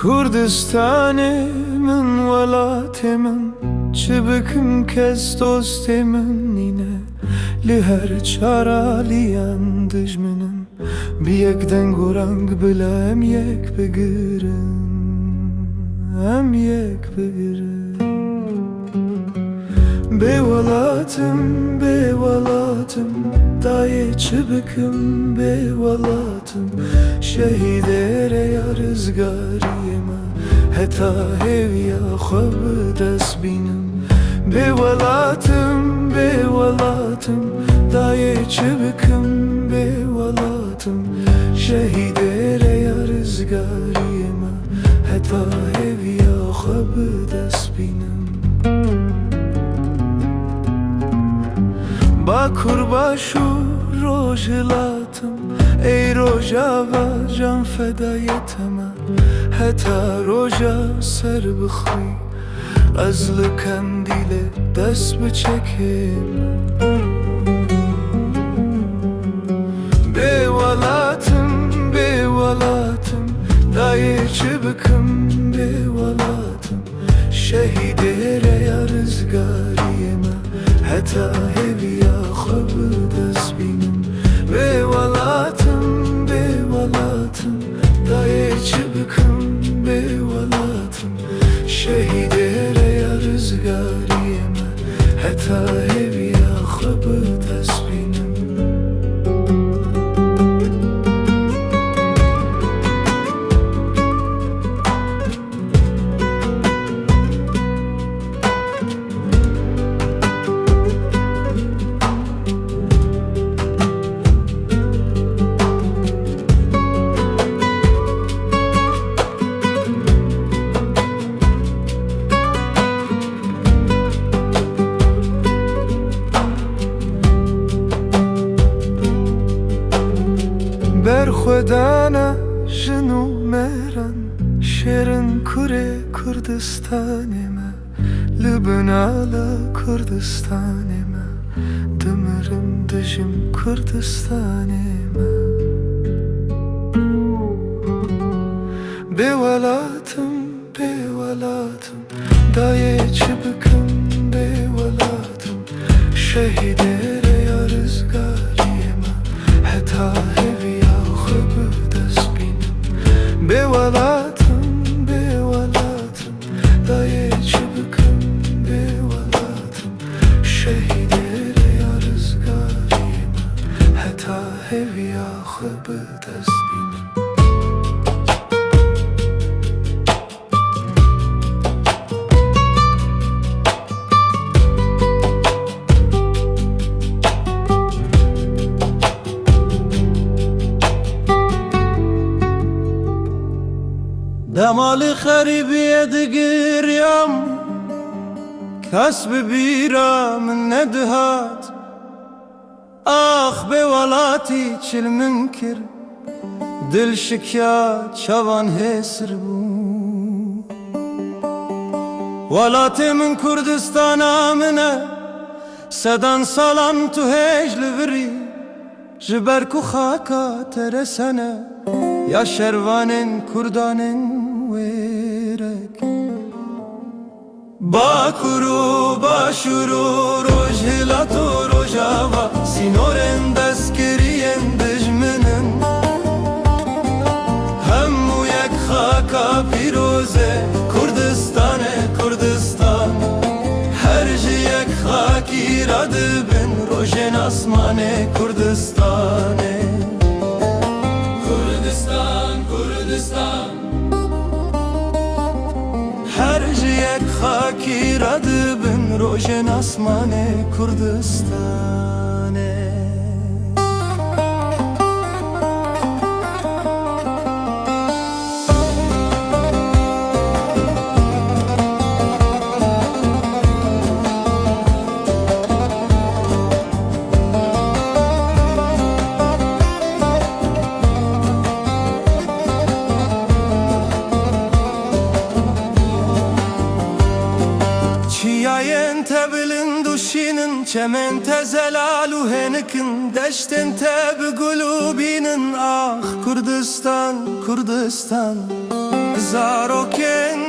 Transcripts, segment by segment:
Kurdistan'ımın velatımın Çıbıkım kes dostimin yine Li her çara liyan dijminim Biyekden gurang bila em yek begirin Em yek begirin Bevalatım, bevalatım Daye çıbıkım bevalatım Şehidere ya rızgariyema Heta hevya khab dest binem Bevalatım, bevalatım Daye çıbıkım bevalatım Şehidere ya rızgariyema Heta hevya khab dest binem Bakur başu rojlatım Ey rojava can fedayeteme Heta roja ser bıxri Azlı kandile dest bıçekim Bevalatım, bevalatım Daye çıbıkım bevalatım Şehidere ya rızgariyeme Heta heviya khab dest binem Bevalatım, bevalatım Daye çıbıkım bevalatım Şehidere ya rızgariyeme Heta heviya khab dest binem Berxwedana jinu meran Şerin kure Kurdistan'ime Lübnala Kurdistan'ime Dimirim dijim Kurdistan'ime Bevalatım, bevalatım Daye çıbıkım bevalatım Şehidere ya rızgariyeme Heta heviya khab dest binem Bevalatım, bevalatım Daye çıbıkım bevalatım Şehidere ya rızgariyeme Heta heviya khab dest binem Demalı kharibiye digiryam Kasb bira min nedhat Ah bevalati çil münkir Dil şikya çavan hesr bu Valati min Kurdistana mine Sedan salan tu hejli viri Jiber ku khaka teresene Ya şervanin kurdanin verek Bakuru başuru rojhilatu rojava Sinoren deskiriyen dijminin Hemmu yek khaka piroze Kurdistane Kurdistan Her jiyek khaki radibin Rojen asmane Kurdistane Kurdistan Her jiyek khaki radibin Rojen asmane Kurdistane Çiyayen tebilin duşinin Çemen tezelalu henikin Deştin tebi gulubinin Ah Kurdistan, Kurdistan زاروکن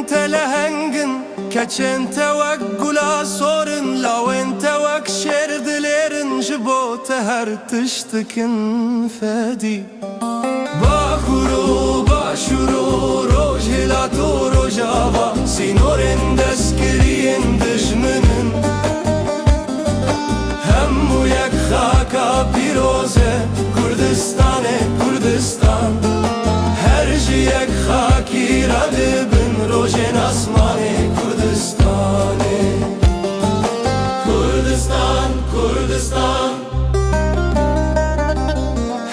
تلهنگن کچن توک گلا سورن لاون توک شردلرن جبوت هر تشتکن فدی باکورو باشورو روج هلاتو روجاوا سینورن دسکرین دشمنن همو یک خاکا پیروزه کردستان کردستان هر جی یک خاکی را دبن روژن آسمان کردستان کردستان کردستان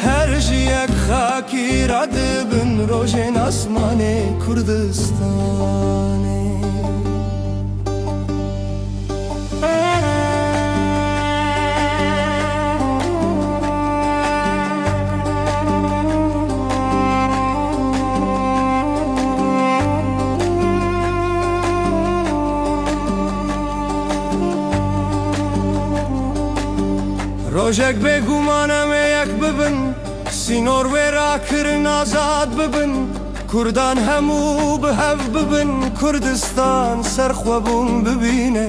هر جی یک خاکی را دبن روژن آسمان کردستان روژک بگومانم یک ببن سینور و را کرن آزاد ببن کردان همو به هف ببن کردستان سرخوابون ببینه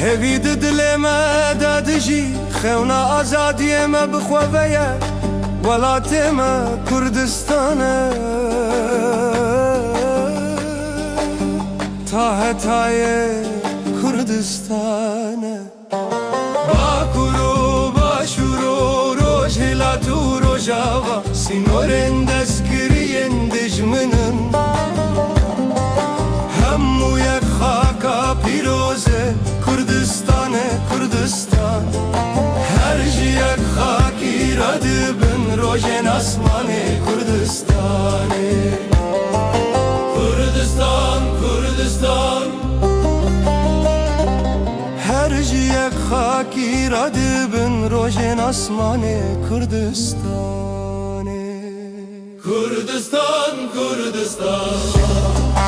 هوید دل ما دادجی خونا آزادی ما بخوابه ولات ما کردستانه تاه تای کردستانه باکورو باشورو روج هلاتو روجاوا سینورن دسکرین دجمنن همو یک خاکا پیروزه کردستان کردستان هر جی یک خاکی را دبن روژن آسمان کردستان کردستان کردستان هر جی یک خاکی را دبن روژن آسمان کردستان کردستان کردستان